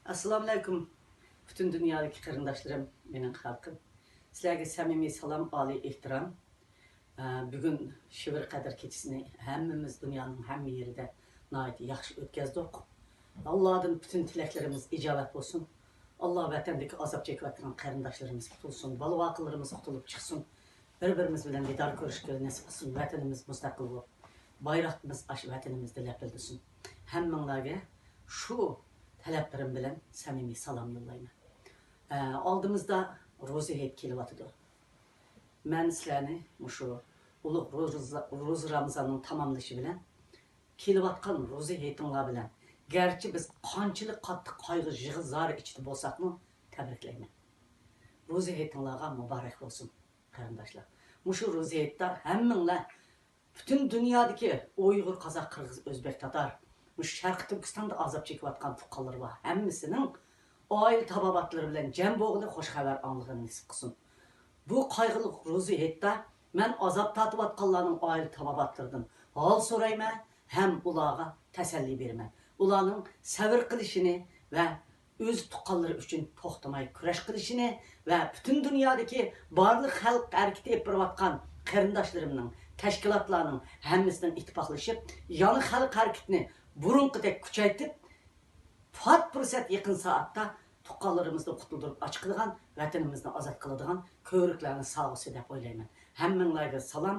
Assalamu alaikum. Bütün dünyadaki karındaşlarım, benim halkım. Sizlerge samimi salam, ali ihtiram. Bugün Şivir Kadir keçisini hemmimiz dünyanın hem yerinde nayet yaxşı ötkazdık. Allah'ın bütün tileklerimiz icabet olsun. Allah vatandaki azap çekvattıran karındaşlarımız tutulsun. Balı vakıllarımız tutulup çıksın. Birbirimiz bilen didar görüşleri nasip olsun. Vatanımız müstakil olup. Bayrağımız aş vatanımızda lepildisin. Hemmenlerge şu taleplerim bilen samimi salam yollayman. Aldığımızda rozi heyet kelivatıdır. Ben sizlerni şu uluq rozi Ramazan'ın tamamlışı bilen kelivatkan rozi heyetinla bilen gerçi biz qanchalik qattiq qayg'u yig'i zar ichida bo'lsakmi tabriklayman. Rozi heyetinlarga muborak bo'lsin qarindoshlar. Mushu rozi heyetda hammanglar bütün dünyadaki Uyg'ur, Qozoq, Qirg'iz, O'zbek, Tatar, mush Sharq Turkistonda azob chekayotgan fuqarolar bor. Hammasining oil tabobatlari bilan jam bo'g'ili xush xabar anglig'ini nasib qilsin. Bu qayg'uli rozi heyetda men azob tatiyotganlarning oil tabobatlaridan hol so'rayman, ham ularga tasalli beraman. Ularning sabr qilishini va o'z tuqqanlari uchun to'xtamay kurash qilishini va bütün dünyadaki barliq xalq harakati etib borayotgan qarindoshlarimning tashkilotlarning hammasidan ittifoqlashib, yana xalq harakatini burunqidek kuchaytirib, fat fursat yaqin soatda tuqqanlarimizni qutuldirib ochqilgan, vatanimizni ozod qiladigan ko'riklarni sog'isi deb o'ylayman. Hammanglarga salom.